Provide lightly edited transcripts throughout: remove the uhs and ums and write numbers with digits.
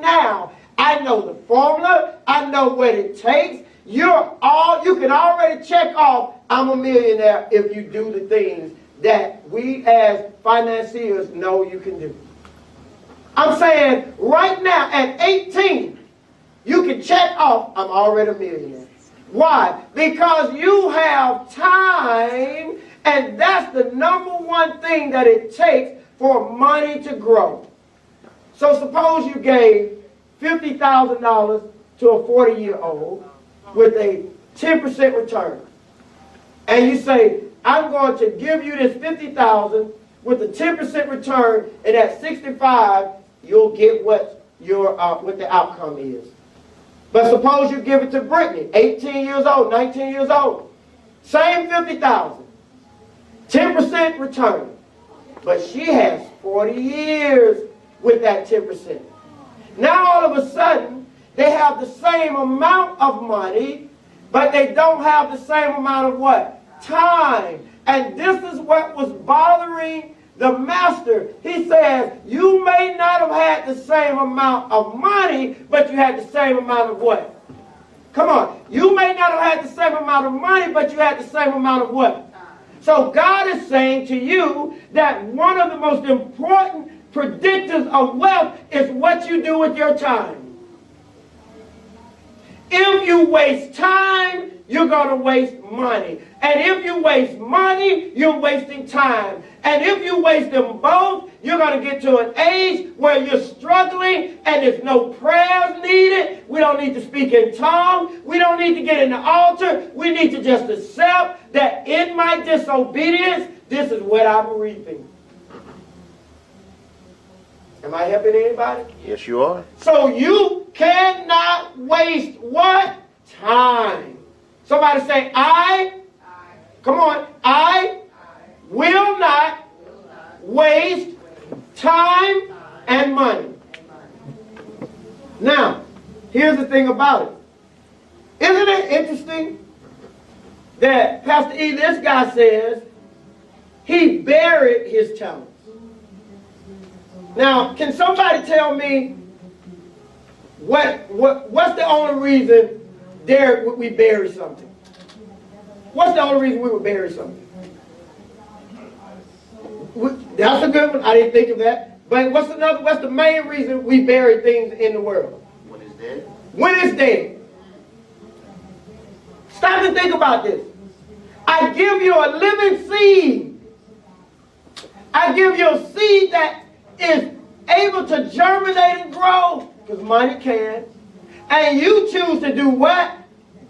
now, I know the formula. I know what it takes. You can already check off, I'm a millionaire if you do the things that we as financiers know you can do. I'm saying right now at 18, you can check off, I'm already a millionaire. Why? Because you have time, and that's the number one thing that it takes for money to grow. So suppose you gave $50,000 to a 40-year-old with a 10% return. And you say, I'm going to give you this $50,000 with a 10% return, and at 65, you'll get what the outcome is. But suppose you give it to Brittany, 18 years old, 19 years old. Same $50,000. 10% return. But she has 40 years with that 10%. Now all of a sudden, they have the same amount of money, but they don't have the same amount of what? Time. And this is what was bothering the master. He says, you may not have had the same amount of money, but you had the same amount of what? Come on. You may not have had the same amount of money, but you had the same amount of what? So God is saying to you that one of the most important predictors of wealth is what you do with your time. If you waste time, you're going to waste money. And if you waste money, you're wasting time. And if you waste them both, you're going to get to an age where you're struggling and there's no prayers needed. We don't need to speak in tongues. We don't need to get in the altar. We need to just accept that in my disobedience, this is what I'm reaping. Am I helping anybody? Yes, you are. So you cannot waste what? Time. Somebody say, come on, I will not waste time and money. Now, here's the thing about it. Isn't it interesting that Pastor E, this guy says, he buried his talents. Now, can somebody tell me what's the only reason we bury something? What's the only reason we would bury something? That's a good one. I didn't think of that. But what's the main reason we bury things in the world? When it's dead. When it's dead. Stop and think about this. I give you a living seed. I give you a seed that is able to germinate and grow, because money can. And you choose to do what?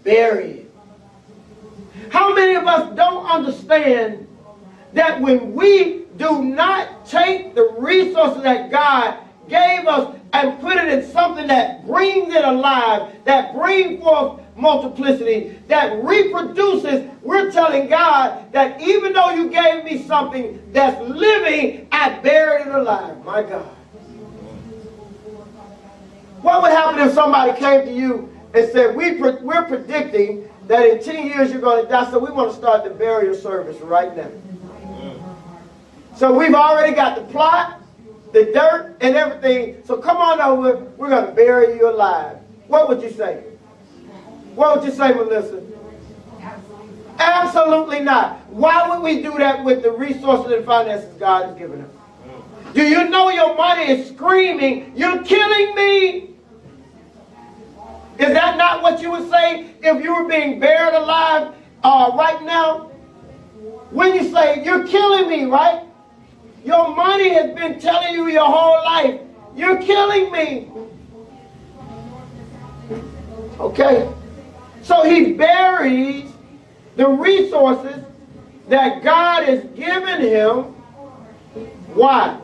Bury it. How many of us don't understand that when we do not take the resources that God gave us and put it in something that brings it alive, that brings forth multiplicity, that reproduces, we're telling God that even though you gave me something that's living, I buried it alive. My God. What would happen if somebody came to you and said, we're predicting that in 10 years you're going to die, so we want to start the burial service right now. So we've already got the plot, the dirt, and everything. So come on over, we're going to bury you alive. What would you say? What would you say, Melissa? Absolutely not. Why would we do that with the resources and finances God has given us? Do you know your money is screaming, you're killing me? Is that not what you would say if you were being buried alive right now? When you say, you're killing me, right? Your money has been telling you your whole life, you're killing me. Okay? So he buries the resources that God has given him. Why?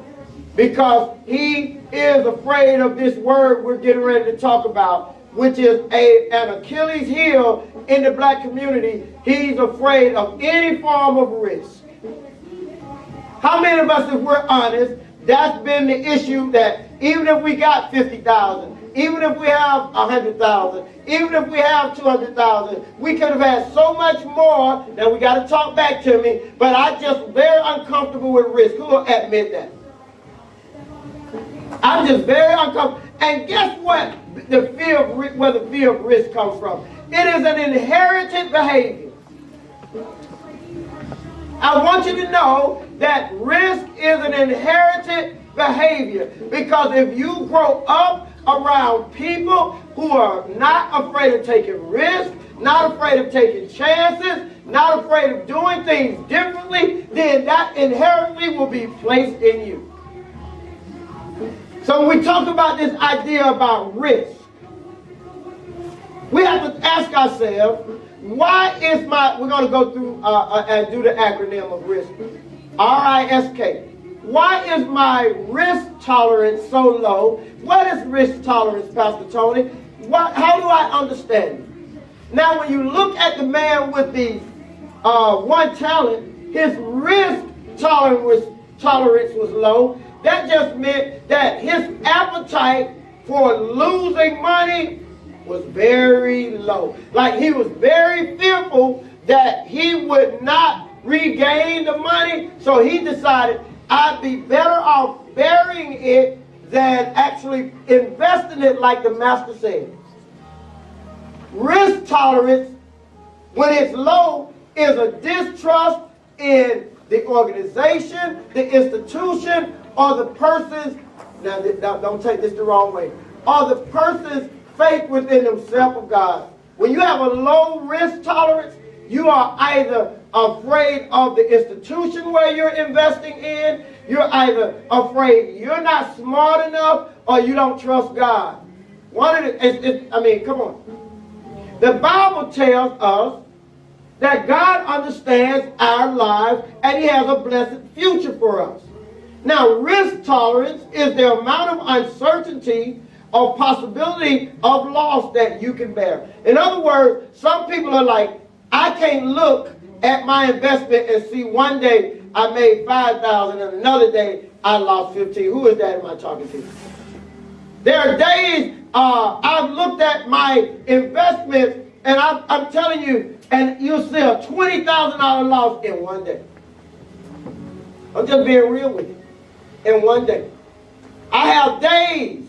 Because he is afraid of this word we're getting ready to talk about, which is an Achilles heel in the black community. He's afraid of any form of risk. How many of us, if we're honest, that's been the issue, that even if we got 50,000, even if we have 100,000, even if we have 200,000, we could have had so much more. Now we got to talk back to me, but I'm just very uncomfortable with risk. Who will admit that? I'm just very uncomfortable. And guess what? Where the fear of risk comes from. It is an inherited behavior. I want you to know that risk is an inherited behavior, because if you grow up around people who are not afraid of taking risks, not afraid of taking chances, not afraid of doing things differently, then that inherently will be placed in you. So when we talk about this idea about risk, we have to ask ourselves, why is we're going to go through and do the acronym of risk. R-I-S-K. Why is my risk tolerance so low? What is risk tolerance, Pastor Tony? How do I understand it? Now, when you look at the man with the one talent, his risk tolerance was low. That just meant that his appetite for losing money was very low. Like, he was very fearful that he would not regain the money, so he decided, I'd be better off burying it than actually investing it like the master said. Risk tolerance, when it's low, is a distrust in the organization, the institution, or the person's, now don't take this the wrong way, or the person's faith within themselves of God. When you have a low risk tolerance, you are either afraid of the institution where you're investing in, you're either afraid you're not smart enough, or you don't trust God. Come on. The Bible tells us that God understands our lives and He has a blessed future for us. Now, risk tolerance is the amount of uncertainty or possibility of loss that you can bear. In other words, some people are like, I can't look at my investment and see one day I made $5,000 and another day I lost $15,000. Who is that am I talking to? There are days I've looked at my investments and I'm telling you, and you'll see a $20,000 loss in one day. I'm just being real with you. In one day. I have days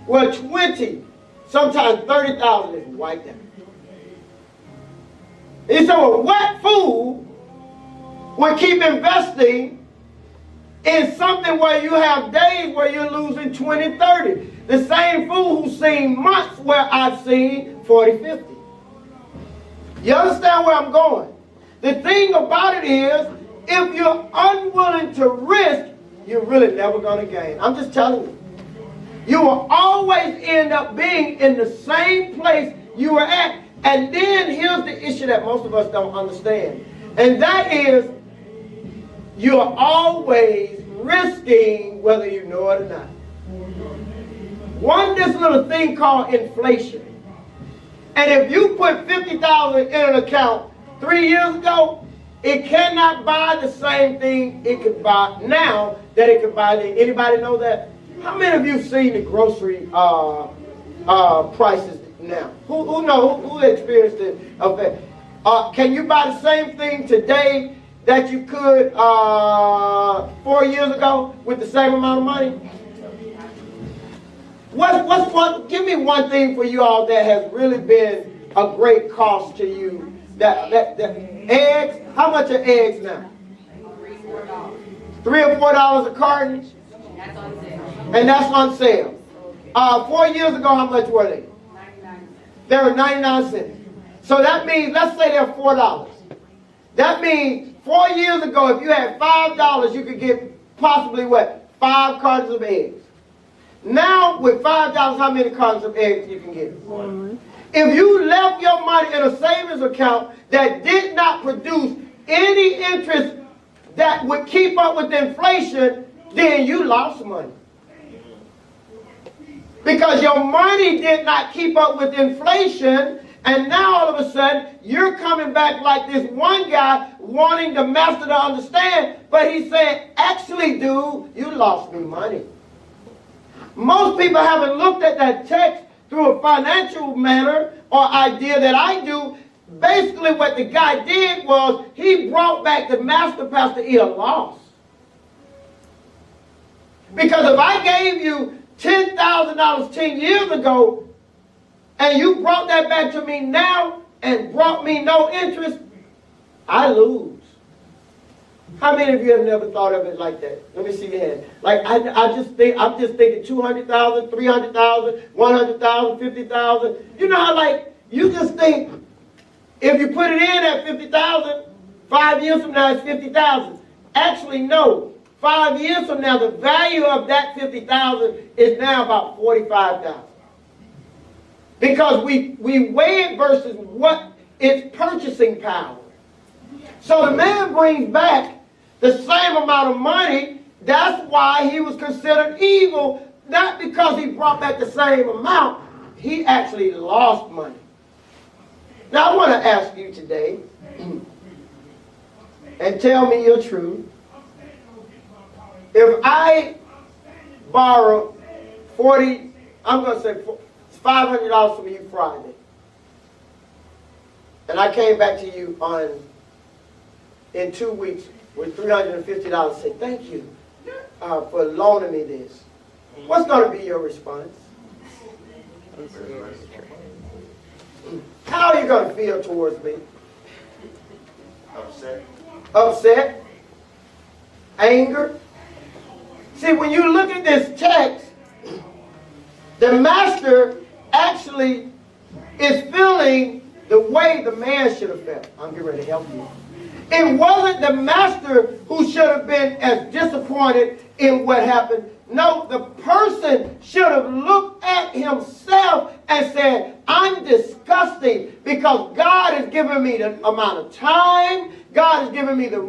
where 20, sometimes 30,000 is wiped out. And so what fool would keep investing in something where you have days where you're losing 20, 30? The same fool who's seen months where I've seen 40, 50. You understand where I'm going? The thing about it is, if you're unwilling to risk, you're really never going to gain. I'm just telling you. You will always end up being in the same place you were at. And then here's the issue that most of us don't understand. And that is, you're always risking whether you know it or not. This little thing called inflation. And if you put $50,000 in an account 3 years ago, it cannot buy the same thing it could buy now that it could buy then. Anybody know that? How many of you seen the grocery prices now? Who know? Who experienced it? Okay. Can you buy the same thing today that you could 4 years ago with the same amount of money? Give me one thing for you all that has really been a great cost to you. That eggs. How much are eggs now? $3 or $4 a carton. And that's on sale. 4 years ago, how much were they? 99 cents. They were 99 cents. So that means, let's say they're $4. That means 4 years ago, if you had $5, you could get possibly what? 5 cartons of eggs. Now, with $5, how many cartons of eggs you can get? 1. If you left your money in a savings account that did not produce any interest that would keep up with inflation, then you lost money. Because your money did not keep up with inflation, and now all of a sudden, you're coming back like this one guy wanting the master to understand, but he said, actually, dude, you lost me money. Most people haven't looked at that text through a financial manner or idea that I do. Basically, what the guy did was he brought back the master Pastor E a loss. Because if I gave you $10,000 10 years ago, and you brought that back to me now and brought me no interest, I lose. How many of you have never thought of it like that? Let me see your hand. Like I'm just thinking 200,000, 300,000, 100,000, 50,000. You know how like you just think if you put it in at 50,000, 5 years from now it's 50,000. Actually, no. 5 years from now, the value of that 50,000 is now about 45,000. Because we weigh it versus what its purchasing power. So the man brings back the same amount of money. That's why he was considered evil, not because he brought back the same amount. He actually lost money. Now I want to ask you today, and tell me your truth. If I borrow I'm going to say $500 from you Friday, and I came back to you in 2 weeks with $350, say thank you for loaning me this, what's going to be your response? How are you going to feel towards me? Upset. Upset? Anger? See, when you look at this text, the master actually is feeling the way the man should have felt. I'm getting ready to help you. It wasn't the master who should have been as disappointed in what happened. No, the person should have looked at himself and said, I'm disgusting because God has given me the amount of time. God has given me the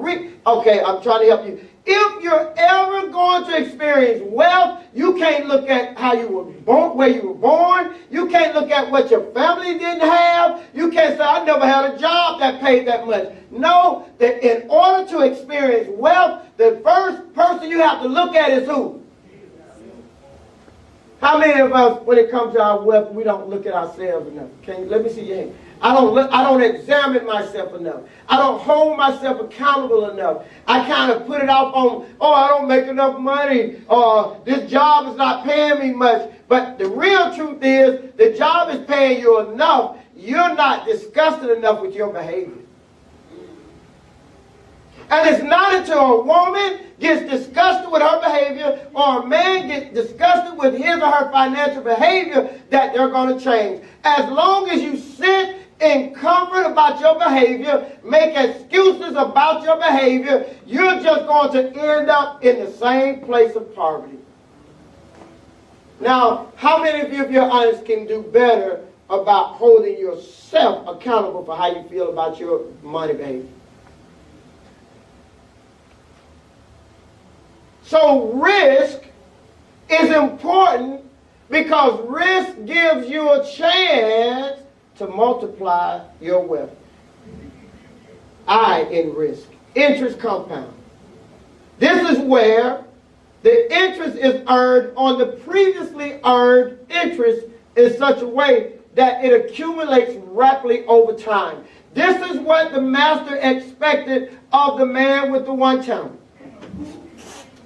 Okay, I'm trying to help you. If you're ever going to experience wealth, you can't look at how you were born, where you were born. You can't look at what your family didn't have. You can't say, I never had a job that paid that much. No, that in order to experience wealth, the first person you have to look at is who? How many of us, when it comes to our wealth, we don't look at ourselves enough? Let me see your hand. I don't examine myself enough. I don't hold myself accountable enough. I kind of put it off on, I don't make enough money, or this job is not paying me much. But the real truth is, the job is paying you enough. You're not disgusted enough with your behavior. And it's not until a woman gets disgusted with her behavior or a man gets disgusted with his or her financial behavior that they're going to change. As long as you sit in comfort about your behavior, make excuses about your behavior, you're just going to end up in the same place of poverty. Now, how many of you, if you're honest, can do better about holding yourself accountable for how you feel about your money behavior? So risk is important because risk gives you a chance to multiply your wealth. I in risk. Interest compound. This is where the interest is earned on the previously earned interest in such a way that it accumulates rapidly over time. This is what the master expected of the man with the 1 talent.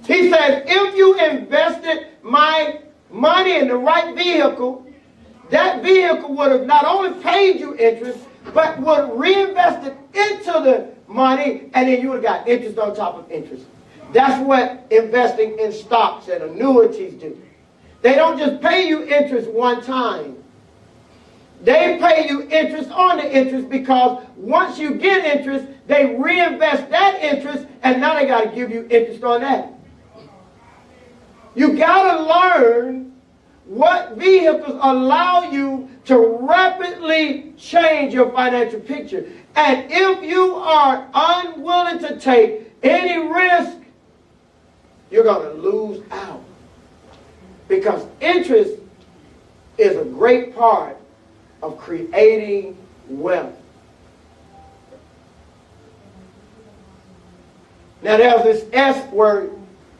He said, if you invested my money in the right vehicle, that vehicle would have not only paid you interest, but would have reinvested into the money, and then you would have got interest on top of interest. That's what investing in stocks and annuities do. They don't just pay you interest one time. They pay you interest on the interest because once you get interest, they reinvest that interest, and now they got to give you interest on that. You got to learn what vehicles allow you to rapidly change your financial picture. And if you are unwilling to take any risk, you're going to lose out. Because interest is a great part of creating wealth. Now there's this S word,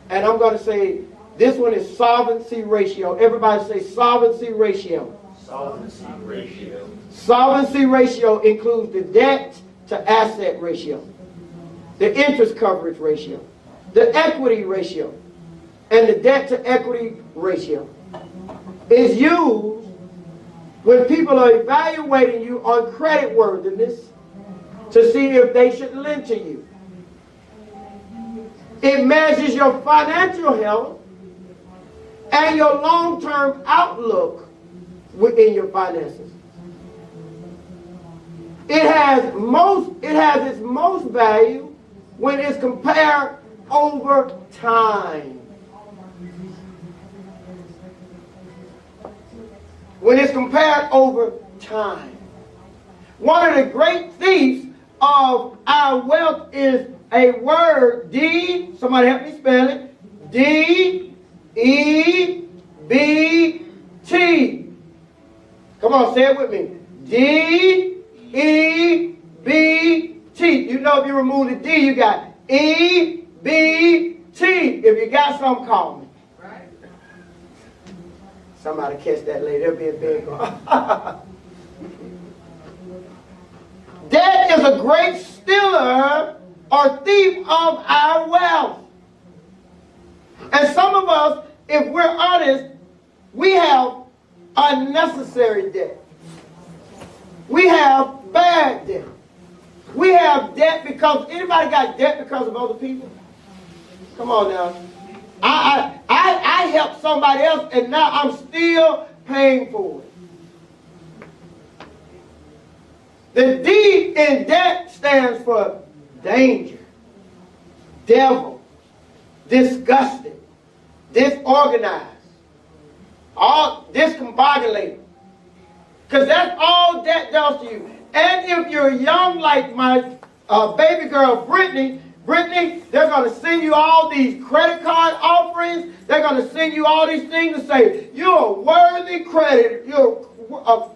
and I'm going to say this one is solvency ratio. Everybody say solvency ratio. Solvency ratio. Solvency ratio includes the debt to asset ratio, the interest coverage ratio, the equity ratio, and the debt to equity ratio. is used when people are evaluating you on credit worthiness to see if they should lend to you. It measures your financial health and your long-term outlook within your finances. It has its most value when it's compared over time. When it's compared over time. One of the great thieves of our wealth is a word, D, somebody help me spell it, D-E-B-T. Come on, say it with me. D-E-B-T. You know if you remove the D, you got E-B-T. If you got something, call me. Somebody catch that later. There'll be a big one. Debt is a great stealer or thief of our wealth. And some of us, if we're honest, we have unnecessary debt. We have bad debt. We have debt because, anybody got debt because of other people? Come on now. I helped somebody else and now I'm still paying for it. The D in debt stands for danger, devil, disgusted, disorganized, all discombobulated. Because that's all debt does to you. And if you're young like my baby girl Brittany, they're going to send you all these credit card offerings. They're going to send you all these things and say, you're a worthy credit. You're a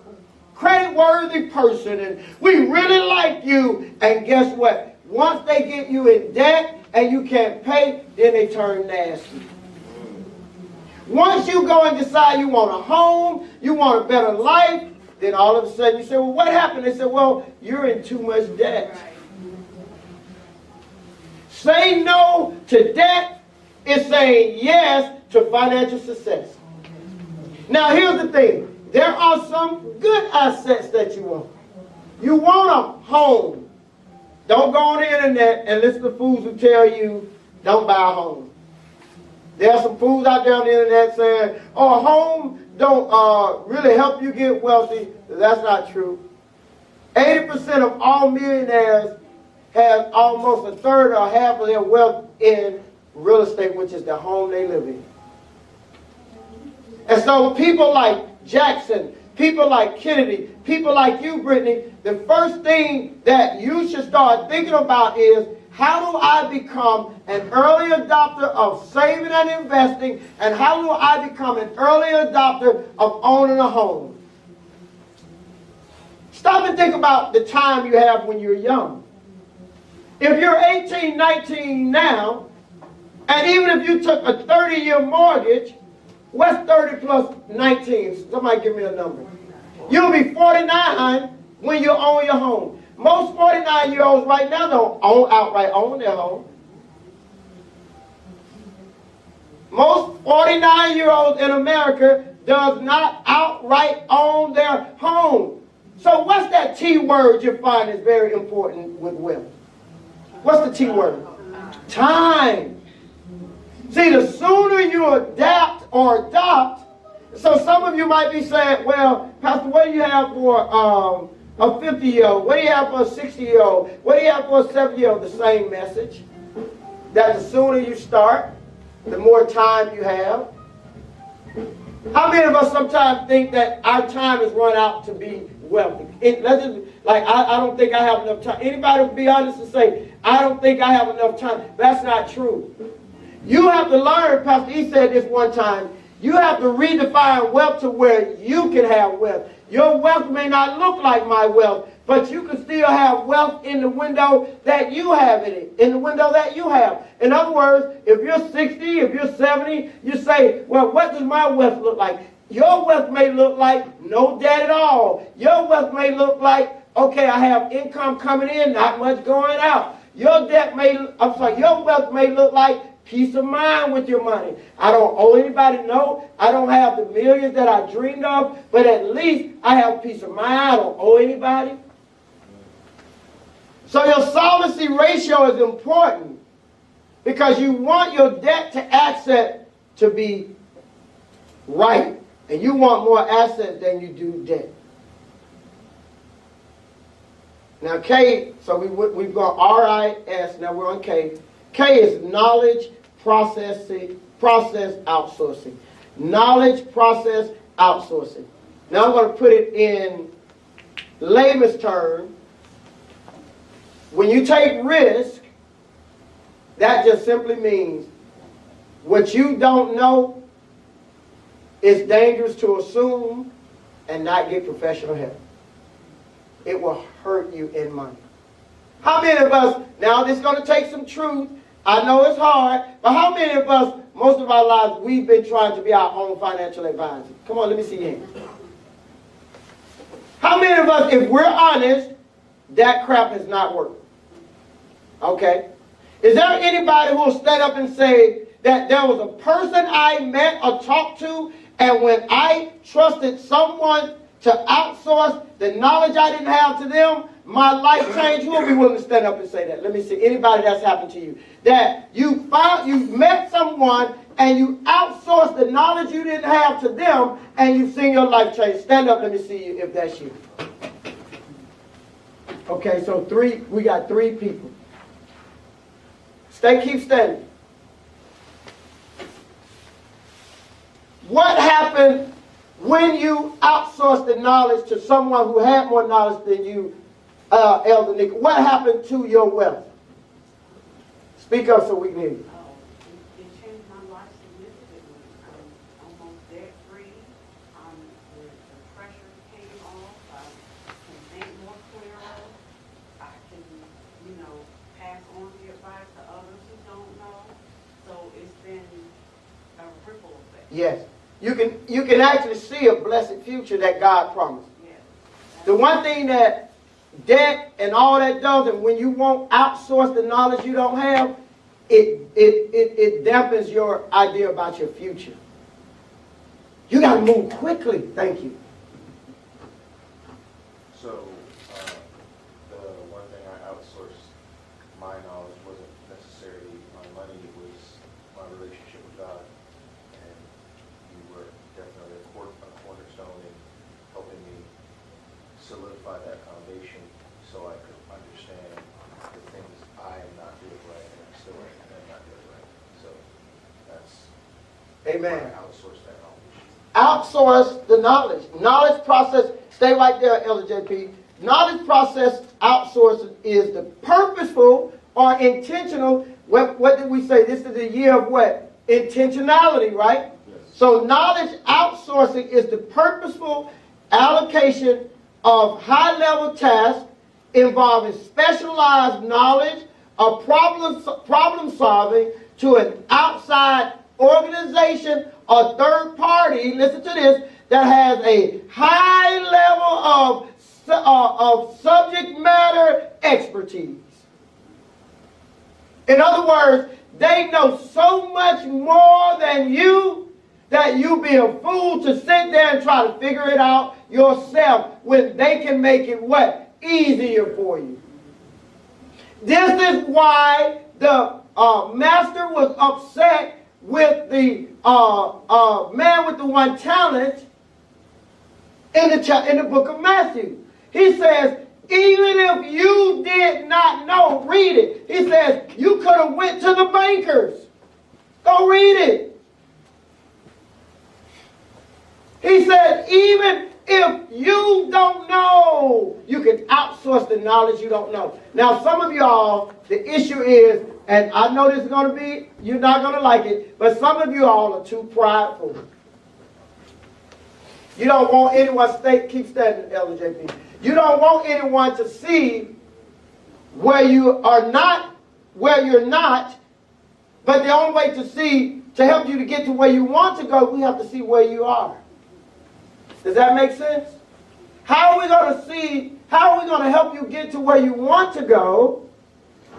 credit-worthy person, and we really like you. And guess what? Once they get you in debt and you can't pay, then they turn nasty. Once you go and decide you want a home, you want a better life, then all of a sudden you say, well, what happened? They say, well, you're in too much debt. Saying no to debt is saying yes to financial success. Now, here's the thing. There are some good assets that you want. You want a home. Don't go on the internet and listen to fools who tell you don't buy a home. There are some fools out there on the internet saying, oh, a home don't really help you get wealthy. That's not true. 80% of all millionaires have almost a third or half of their wealth in real estate, which is the home they live in. And so people like Jackson, people like Kennedy, people like you, Brittany, the first thing that you should start thinking about is, how do I become an early adopter of saving and investing, and how do I become an early adopter of owning a home? Stop and think about the time you have when you're young. If you're 18, 19 now, and even if you took a 30-year mortgage, what's 30 plus 19? Somebody give me a number. You'll be 49 when you own your home. Most 49-year-olds right now don't outright own their home. Most 49-year-olds in America does not outright own their home. So what's that T word you find is very important with wealth? What's the T word? Time. See, the sooner you adapt or adopt, so some of you might be saying, well, Pastor, what do you have for a 50-year-old? What do you have for a 60-year-old? What do you have for a 70-year-old? The same message. That the sooner you start, the more time you have. How many of us sometimes think that our time is run out to be wealthy? I don't think I have enough time. Anybody would be honest and say, I don't think I have enough time. That's not true. You have to learn, Pastor E said this one time, you have to redefine wealth to where you can have wealth. Your wealth may not look like my wealth, but you can still have wealth in the window that you have in it, in the window that you have. In other words, if you're 60, if you're 70, you say, well, what does my wealth look like? Your wealth may look like no debt at all. Your wealth may look like, okay, I have income coming in, not much going out. Your wealth may look like peace of mind with your money. I don't owe anybody, no. I don't have the millions that I dreamed of, but at least I have peace of mind. I don't owe anybody. So your solvency ratio is important because you want your debt to asset to be right. And you want more assets than you do debt. Now K, so we've gone RIS, now we're on K. K is knowledge process outsourcing. Knowledge process outsourcing. Now I'm going to put it in layman's terms. When you take risk, that just simply means what you don't know is dangerous to assume and not get professional help. It will hurt you in money. How many of us, now this is going to take some truth. I know it's hard, but how many of us, most of our lives, we've been trying to be our own financial advisor? Come on, let me see your hands. How many of us, if we're honest, that crap has not worked? Okay. Is there anybody who will stand up and say that there was a person I met or talked to, and when I trusted someone to outsource the knowledge I didn't have to them, my life changed? Who will be willing to stand up and say that? Let me see. Anybody that's happened to you. That you met someone and you outsourced the knowledge you didn't have to them and you've seen your life change. Stand up, let me see you if that's you. Okay, so we got 3 people. Keep standing. What happened when you outsourced the knowledge to someone who had more knowledge than you, Elder Nick? What happened to your wealth? Speak up so we can hear you. It changed my life significantly. I'm almost debt-free. The pressure came off. I can think more clearer. I can, pass on the advice to others who don't know. So it's been a ripple effect. Yes. You can actually see a blessed future that God promised. Yes. The one thing that debt and all that does, and when you won't outsource the knowledge you don't have, it dampens your idea about your future. You got to move quickly. Thank you. So, the one thing I outsourced my knowledge wasn't necessarily my money, it was my relationship with God. And you were definitely a cornerstone in helping me solidify that foundation so I could understand the things I am not doing right and I still am not doing right. So, that's Amen. why I outsourced that knowledge. Outsource the knowledge. Knowledge process, stay right there, Elder JP. Knowledge process outsourcing is the purposeful or intentional. What did we say? This is the year of what? Intentionality, right? Yes. So knowledge outsourcing is the purposeful allocation of high-level tasks involving specialized knowledge or problem solving to an outside organization or third party, listen to this, that has a high level of subject matter expertise. In other words, they know so much more than you that you be a fool to sit there and try to figure it out yourself when they can make it what? Easier for you. This is why the master was upset with the man with the 1 talent in the book of Matthew. He says, even if you did not know, read it. He says, you could have went to the bankers. Go read it. He said, even if you don't know, you can outsource the knowledge you don't know. Now, some of y'all, the issue is, and I know this is going to be, you're not going to like it, but some of you all are too prideful. You don't want anyone, keep standing, Elder JP. You don't want anyone to see where you are not, where you're not, but the only way to help you to get to where you want to go, we have to see where you are. Does that make sense? How are we going to help you get to where you want to go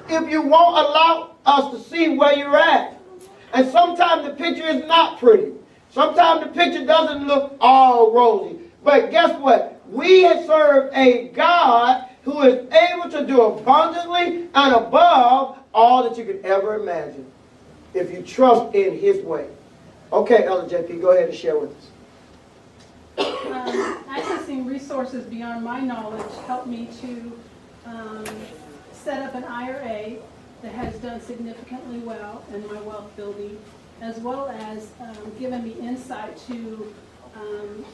if you won't allow us to see where you're at? And sometimes the picture is not pretty. Sometimes the picture doesn't look all rosy. But guess what? We serve a God who is able to do abundantly and above all that you could ever imagine if you trust in His way. Okay, Elder JP, go ahead and share with us. Accessing resources beyond my knowledge helped me to set up an IRA that has done significantly well in my wealth building, as well as given me insight to,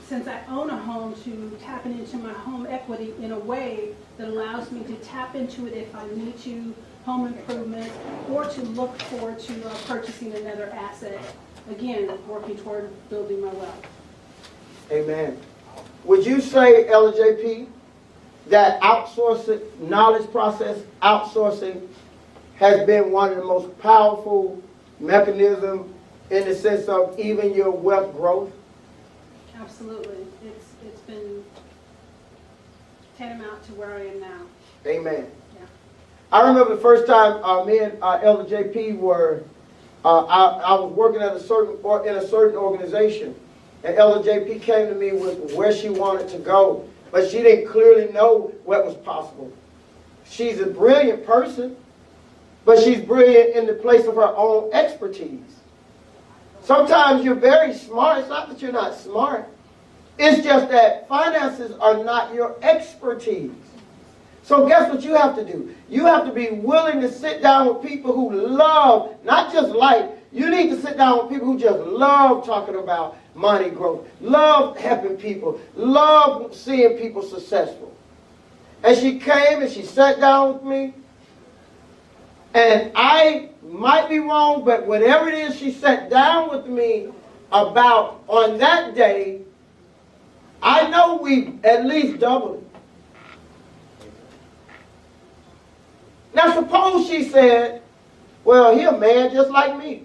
since I own a home, to tapping into my home equity in a way that allows me to tap into it if I need to, home improvement, or to look forward to purchasing another asset. Again, working toward building my wealth. Amen. Would you say, Elder JP, that outsourcing, knowledge process outsourcing has been one of the most powerful mechanisms in the sense of even your wealth growth? Absolutely. It's been tantamount to where I am now. Amen. Yeah. I remember the first time me and Elder JP were, I was working at in a certain organization, and Elder JP came to me with where she wanted to go, but she didn't clearly know what was possible. She's a brilliant person, but she's brilliant in the place of her own expertise. Sometimes you're very smart. It's not that you're not smart. It's just that finances are not your expertise. So guess what you have to do? You have to be willing to sit down with people who love, not just like, you need to sit down with people who just love talking about money growth, love helping people, love seeing people successful. And she came and she sat down with me. And I might be wrong, but whatever it is she sat down with me about on that day, I know we at least doubled it. Now suppose she said, well, he a man just like me.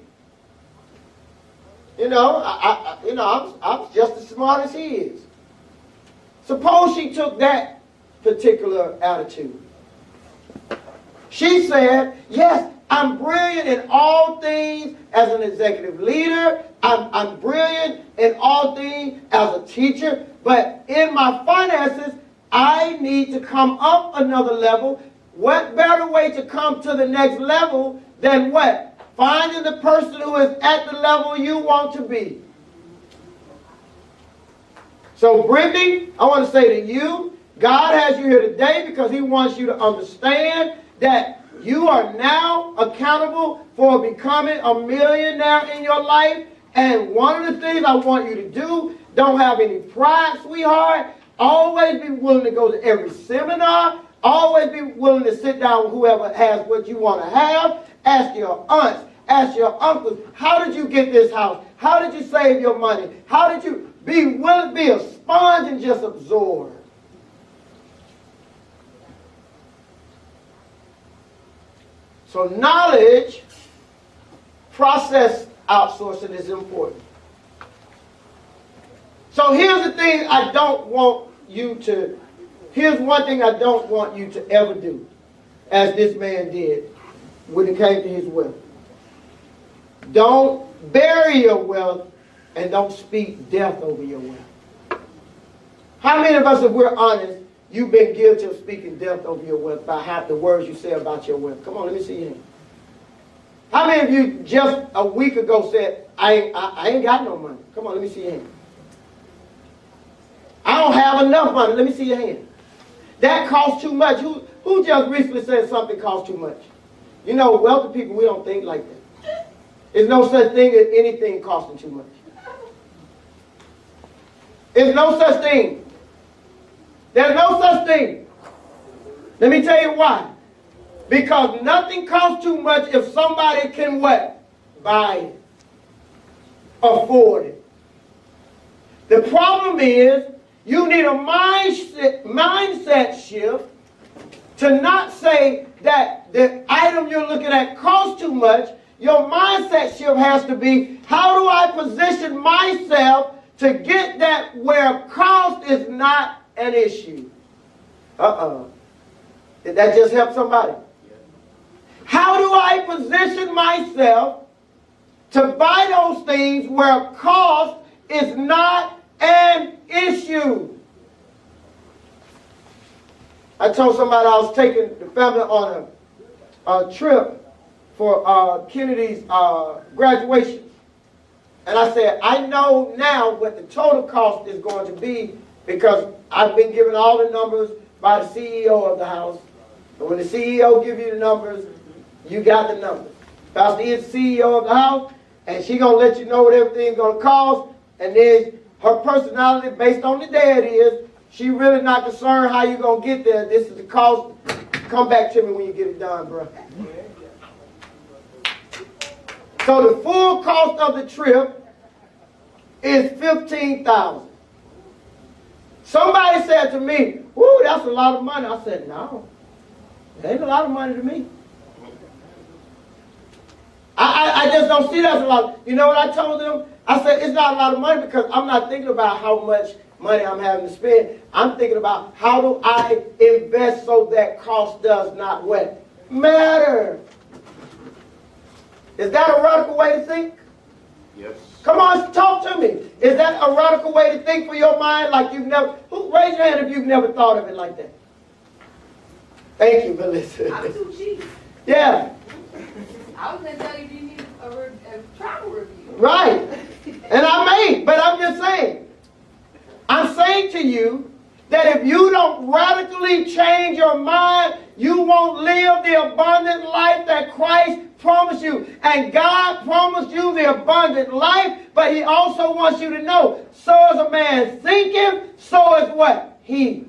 You know, I'm just as smart as he is. Suppose she took that particular attitude. She said, yes, I'm brilliant in all things as an executive leader. I'm brilliant in all things as a teacher. But in my finances, I need to come up another level. What better way to come to the next level than what? Finding the person who is at the level you want to be. So Brittany, I want to say to you, God has you here today because He wants you to understand that you are now accountable for becoming a millionaire in your life. And one of the things I want you to do, don't have any pride, sweetheart. Always be willing to go to every seminar. Always be willing to sit down with whoever has what you want to have. Ask your aunts, ask your uncles, how did you get this house? How did you save your money? How did you be willing to be a sponge and just absorb? So knowledge, process outsourcing is important. So here's the thing I don't want you to, here's one thing I don't want you to ever do, as this man did when it came to his wealth. Don't bury your wealth and don't speak death over your wealth. How many of us, if we're honest, you've been guilty of speaking death over your wealth by half the words you say about your wealth? Come on, let me see your hand. How many of you just a week ago said, I ain't got no money? Come on, let me see your hand. I don't have enough money. Let me see your hand. That costs too much. Who just recently said something costs too much? You know, wealthy people, we don't think like that. There's no such thing as anything costing too much. There's no such thing. There's no such thing. Let me tell you why. Because nothing costs too much if somebody can what? Buy it. Afford it. The problem is you need a mindset shift to not say that the item you're looking at costs too much. Your mindset shift has to be, how do I position myself to get that where cost is not an issue? Did that just help somebody? How do I position myself to buy those things where cost is not an issue. I told somebody I was taking the family on a trip for Kennedy's graduation. And I said, I know now what the total cost is going to be because I've been given all the numbers by the CEO of the house. And when the CEO gives you the numbers, you got the numbers. Pastor is the CEO of the house, and she's going to let you know what everything's going to cost. And then her personality, based on the day it is, she really not concerned how you're going to get there. This is the cost. Come back to me when you get it done, bro. So the full cost of the trip is $15,000. Somebody said to me, "Woo, that's a lot of money." I said, "No, it ain't a lot of money to me. I just don't see that as a lot." You know what I told them? I said, it's not a lot of money because I'm not thinking about how much money I'm having to spend. I'm thinking about how do I invest so that cost does not what? Matter. Is that a radical way to think? Yes. Come on, talk to me. Is that a radical way to think for your mind like you've never... Raise your hand if you've never thought of it like that. Thank you, Melissa. I'm too cheap. Yeah, I was gonna tell you you need a travel review. right. And I may, but I'm just saying. I'm saying to you that if you don't radically change your mind, you won't live the abundant life that Christ promised you. And God promised you the abundant life, but He also wants you to know, so is a man thinking, so is what? He.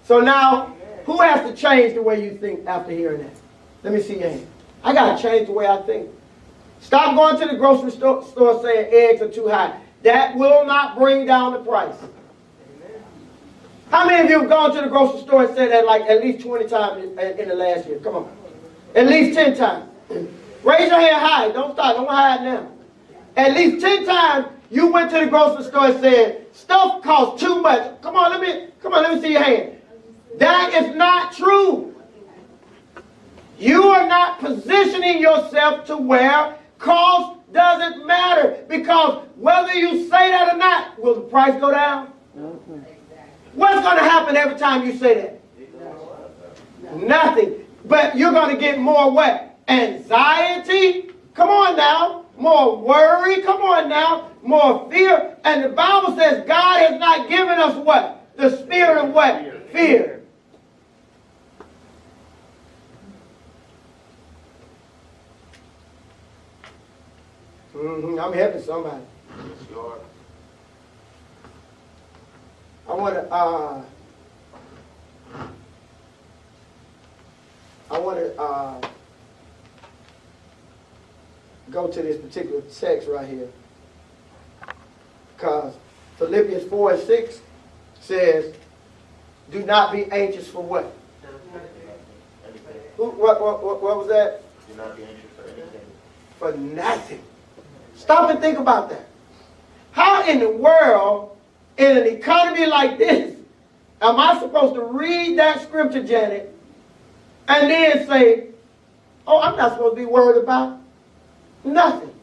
So now, who has to change the way you think after hearing that? Let me see your hand. I got to change the way I think. Stop going to the grocery store saying eggs are too high. That will not bring down the price. How many of you have gone to the grocery store and said that like at least 20 times in the last year? Come on. At least 10 times. Raise your hand high. Don't stop. Don't hide now. At least 10 times you went to the grocery store and said, stuff costs too much. Come on, let me see your hand. That is not true. You are not positioning yourself to where cost doesn't matter. Because whether you say that or not, will the price go down? What's going to happen every time you say that? Nothing. But you're going to get more what? Anxiety? Come on now. More worry? Come on now. More fear. And the Bible says God has not given us what? The spirit of what? Fear. I'm helping somebody. Yes, you are. I want to go to this particular text right here. Because Philippians 4:6 says, do not be anxious for what? Anything. What was that? Do not be anxious for anything. For nothing. Stop and think about that. How in the world, in an economy like this, am I supposed to read that scripture, Janet, and then say, oh, I'm not supposed to be worried about nothing?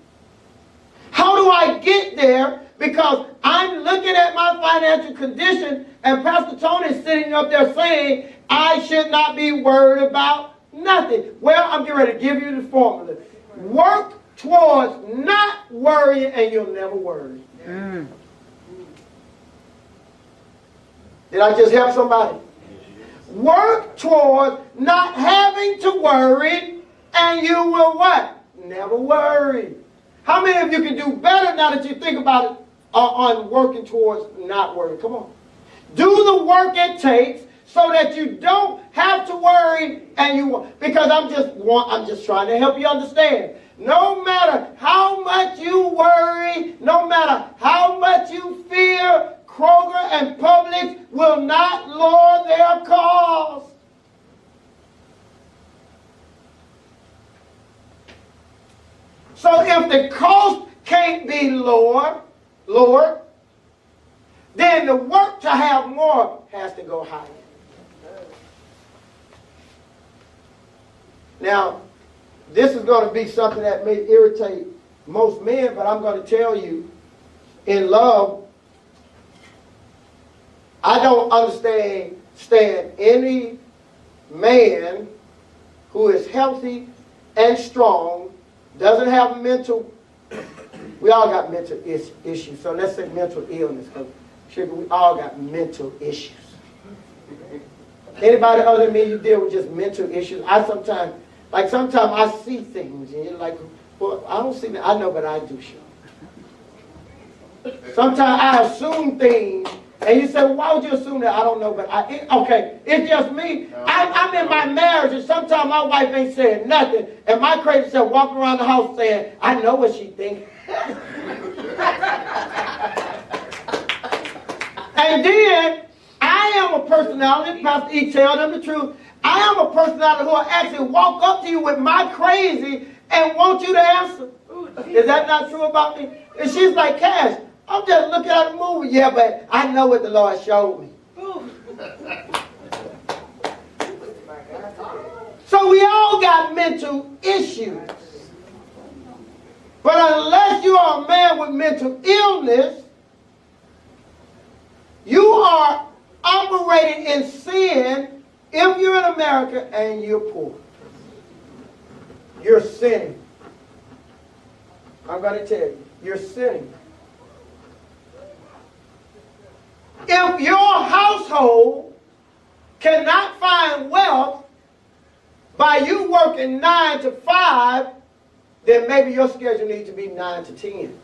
How do I get there? Because I'm looking at my financial condition, and Pastor Tony is sitting up there saying, I should not be worried about nothing. Well, I'm getting ready to give you the formula. Work towards not worrying, and you'll never worry. Did I just help somebody? Work towards not having to worry, and you will what? Never worry. How many of you can do better now that you think about it on working towards not worrying? Come on. Do the work it takes so that you don't have to worry, and you, because I'm just trying to help you understand. No matter how much you worry, no matter how much you fear, Kroger and Publix will not lower their cost. So if the cost can't be lowered, then the work to have more has to go higher. Now, this is going to be something that may irritate most men, but I'm going to tell you, in love, I don't understand any man who is healthy and strong, doesn't have mental, we all got mental issues, so let's say mental illness, because we all got mental issues. Anybody other than me, you deal with just mental issues? Sometimes I see things, and you're like, well, I don't see that. I know, but I do, sure. Sometimes I assume things, and you say, well, why would you assume that? I don't know, but okay, it's just me. I'm in my marriage, and sometimes my wife ain't saying nothing, and my crazy self walking around the house saying, I know what she thinks. And then, I am a personality, Pastor E, tell them the truth. I am a personality who will actually walk up to you with my crazy and want you to answer. Is that not true about me? And she's like, Cash, I'm just looking at a movie. Yeah, but I know what the Lord showed me. So we all got mental issues. But unless you are a man with mental illness, you are operating in sin if you're in America and you're poor. You're sinning. I'm going to tell you, you're sinning. If your household cannot find wealth by you working 9 to 5, then maybe your schedule needs to be 9 to 10.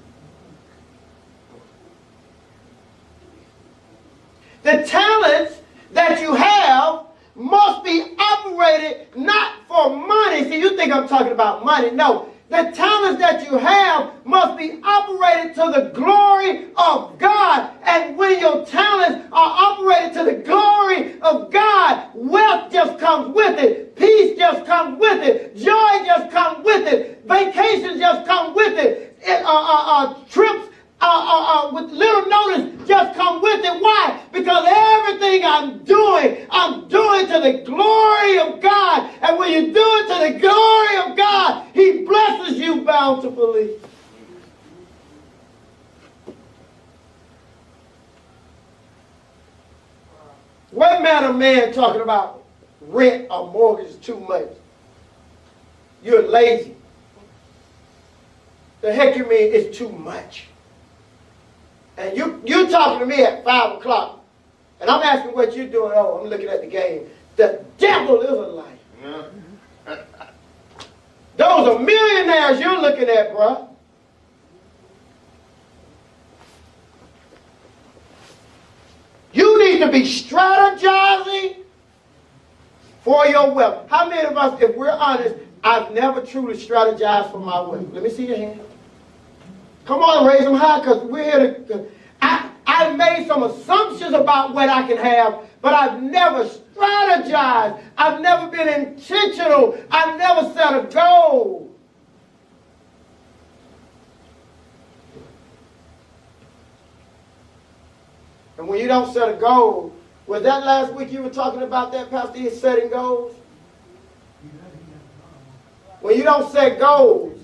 The talents that you have must be operated not for money. See, you think I'm talking about money. No. The talents that you have must be operated to the glory of God. And when your talents are operated to the glory of God, wealth just comes with it. Peace just comes with it. Joy just comes with it. Vacations just come with it. Trips with little notice just come with it. Why? Because everything I'm doing to the glory of God. And when you do it to the glory of God, He blesses you bountifully. What man of man talking about rent or mortgage is too much? You're lazy. The heck you mean it's too much? And you talking to me at 5 o'clock, and I'm asking what you're doing. Oh, I'm looking at the game. The devil is a liar. Yeah. Those are millionaires you're looking at, bruh. You need to be strategizing for your wealth. How many of us, if we're honest, I've never truly strategized for my wealth? Let me see your hand. Come on, raise them high, because we're here to... I've made some assumptions about what I can have, but I've never strategized. I've never been intentional. I've never set a goal. And when you don't set a goal, was that last week you were talking about that, Pastor, you setting goals? When you don't set goals,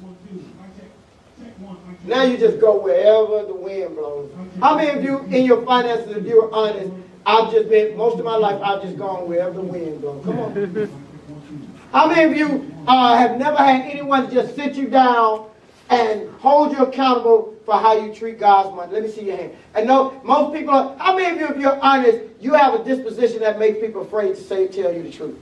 now you just go wherever the wind blows. How many of you, in your finances, if you're honest, most of my life, I've just gone wherever the wind blows. Come on. How many of you have never had anyone just sit you down and hold you accountable for how you treat God's money? Let me see your hand. And no, most people how many of you, if you're honest, you have a disposition that makes people afraid to tell you the truth?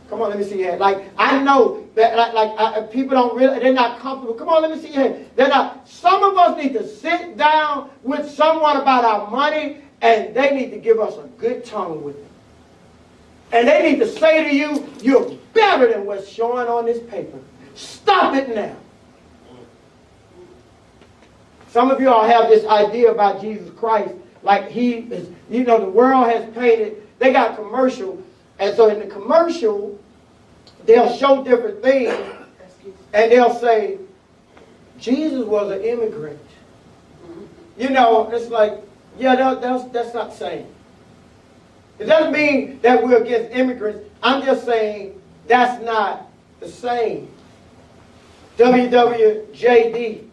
Come on, let me see your hand. Like, I know that people don't really, they're not comfortable. Come on, let me see your hand. They're not. Some of us need to sit down with someone about our money, and they need to give us a good tongue with it. And they need to say to you, you're better than what's showing on this paper. Stop it now. Some of you all have this idea about Jesus Christ, like He is, the world has painted, they got commercial. And so in the commercial, they'll show different things, and they'll say, Jesus was an immigrant. It's like, yeah, that's not saying. It doesn't mean that we're against immigrants. I'm just saying that's not the same. WWJD.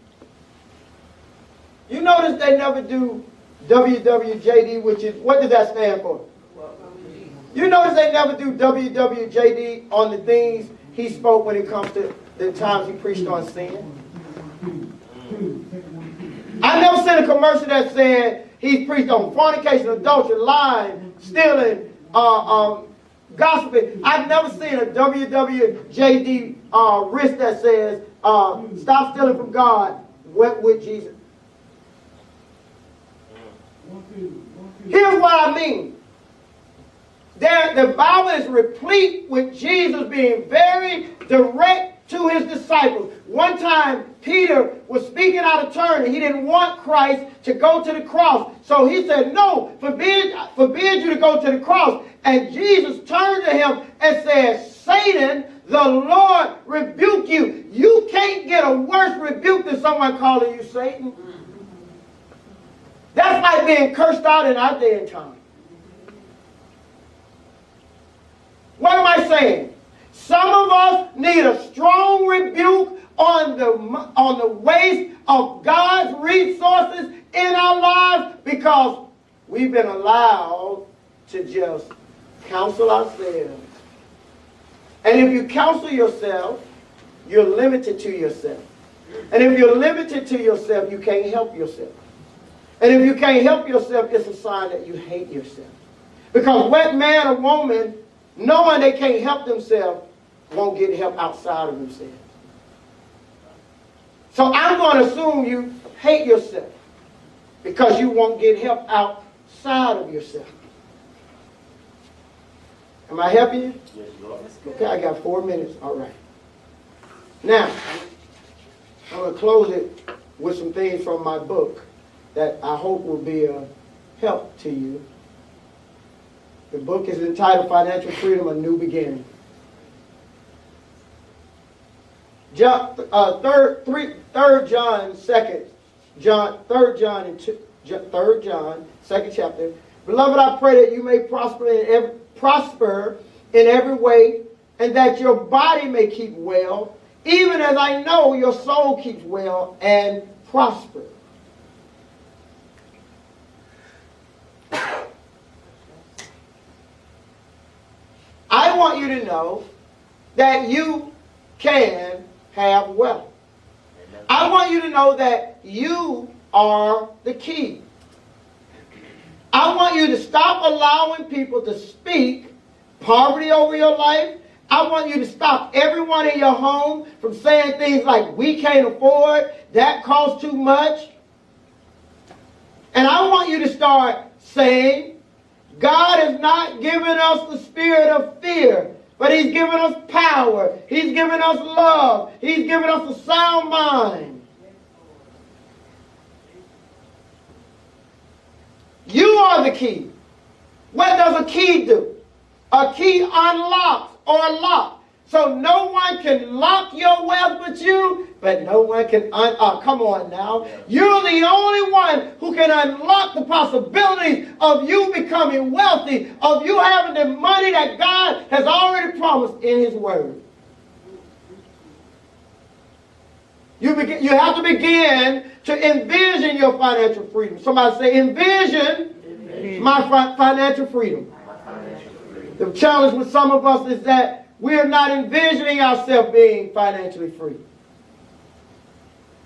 You notice they never do WWJD, which is, what does that stand for? You notice they never do WWJD on the things he spoke when it comes to the times he preached on sin. I never seen a commercial that said he preached on fornication, adultery, lying, stealing, gossiping. I've never seen a WWJD wrist that says, stop stealing from God, went with Jesus. Here's what I mean. The Bible is replete with Jesus being very direct to his disciples. One time, Peter was speaking out of turn, and he didn't want Christ to go to the cross. So he said, no, forbid you to go to the cross. And Jesus turned to him and said, Satan, the Lord rebuke you. You can't get a worse rebuke than someone calling you Satan. That's like being cursed out in our day and time. What am I saying? Some of us need a strong rebuke on the waste of God's resources in our lives because we've been allowed to just counsel ourselves. And if you counsel yourself, you're limited to yourself. And if you're limited to yourself, you can't help yourself. And if you can't help yourself, it's a sign that you hate yourself. Because what man or woman, knowing they can't help themselves, won't get help outside of themselves. So I'm going to assume you hate yourself because you won't get help outside of yourself. Am I helping you? Yes, you are. Okay, I got 4 minutes. All right. Now, I'm going to close it with some things from my book that I hope will be a help to you. The book is entitled Financial Freedom, A New Beginning. 3 John, 2nd chapter. Beloved, I pray that you may prosper in every way, and that your body may keep well, even as I know your soul keeps well and prosper. I want you to know that you can have wealth. Amen. I want you to know that you are the key. I want you to stop allowing people to speak poverty over your life. I want you to stop everyone in your home from saying things like, we can't afford, that costs too much. And I want you to start saying, God has not given us the spirit of fear, but he's given us power. He's given us love. He's given us a sound mind. You are the key. What does a key do? A key unlocks or locks. So no one can lock your wealth but you, but no one can come on now. You're the only one who can unlock the possibilities of you becoming wealthy, of you having the money that God has already promised in his word. You have to begin to envision your financial freedom. Somebody say, envision my financial freedom. The challenge with some of us is that we are not envisioning ourselves being financially free.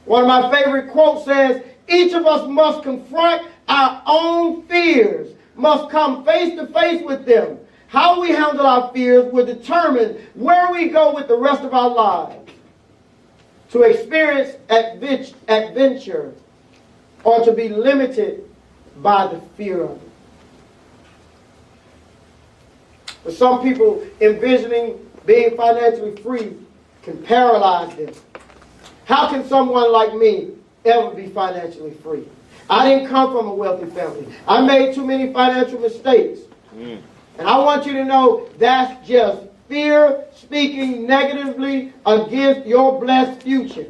One of my favorite quotes says, each of us must confront our own fears, must come face to face with them. How we handle our fears will determine where we go with the rest of our lives. To experience adventure or to be limited by the fear of it. For some people, envisioning being financially free can paralyze them. How can someone like me ever be financially free? I didn't come from a wealthy family. I made too many financial mistakes. And I want you to know that's just fear speaking negatively against your blessed future.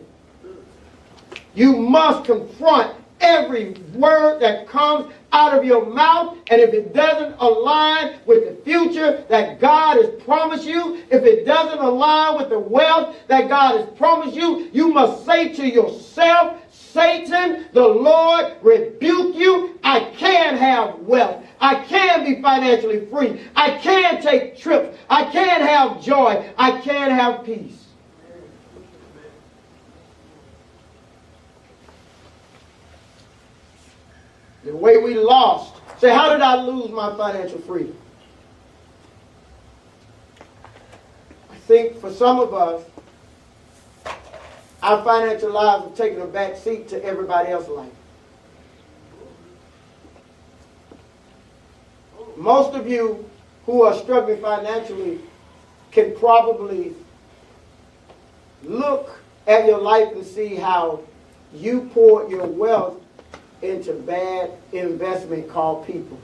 You must confront every word that comes out of your mouth, and if it doesn't align with the future that God has promised you, if it doesn't align with the wealth that God has promised you, you must say to yourself, Satan, the Lord rebuke you. I can have wealth. I can be financially free. I can take trips. I can have joy. I can have peace. The way we lost. Say, how did I lose my financial freedom? I think for some of us, our financial lives have taken a back seat to everybody else's life. Most of you who are struggling financially can probably look at your life and see how you poured your wealth into bad investment called people.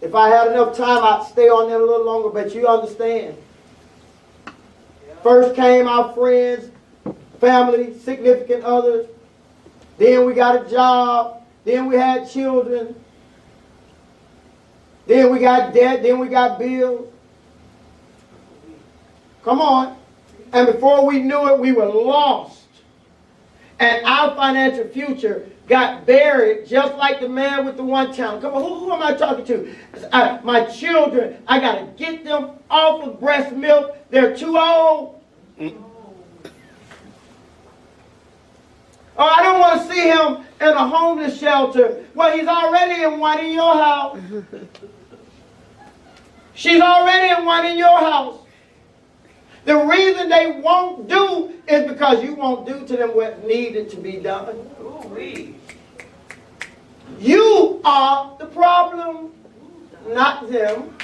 If I had enough time, I'd stay on there a little longer, but you understand. First came our friends, family, significant others. Then we got a job. Then we had children. Then we got debt. Then we got bills. Come on. And before we knew it, we were lost. And our financial future got buried just like the man with the one talent. Come on, who am I talking to? My children, I got to get them off of breast milk. They're too old. Oh, I don't want to see him in a homeless shelter. Well, he's already in one in your house. She's already in one in your house. The reason they won't do is because you won't do to them what needed to be done. You are the problem, not them.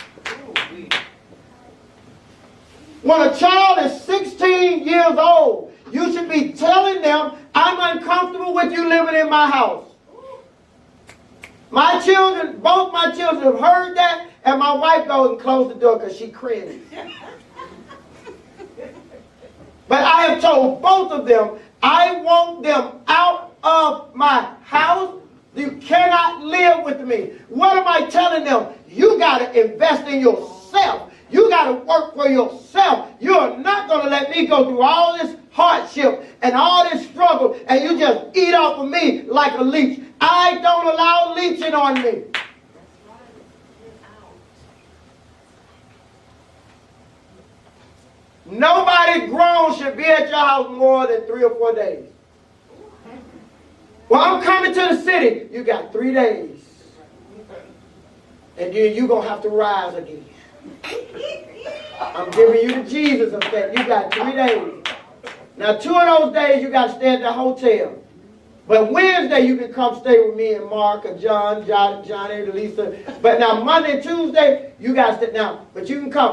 When a child is 16 years old, you should be telling them, I'm uncomfortable with you living in my house. My children, both my children have heard that, and my wife goes and closes the door because she cringes. But I have told both of them, I want them out of my house. You cannot live with me. What am I telling them? You got to invest in yourself. You got to work for yourself. You're not going to let me go through all this hardship and all this struggle and you just eat off of me like a leech. I don't allow leeching on me. Nobody grown should be at your house more than 3 or 4 days. Well, I'm coming to the city. You got 3 days. And then you're going to have to rise again. I'm giving you the Jesus effect. You got 3 days. Now, 2 of those days you got to stay at the hotel. But Wednesday you can come stay with me and Mark or John, Johnny, Lisa. But now Monday and Tuesday you got to stay. Now, but you can come.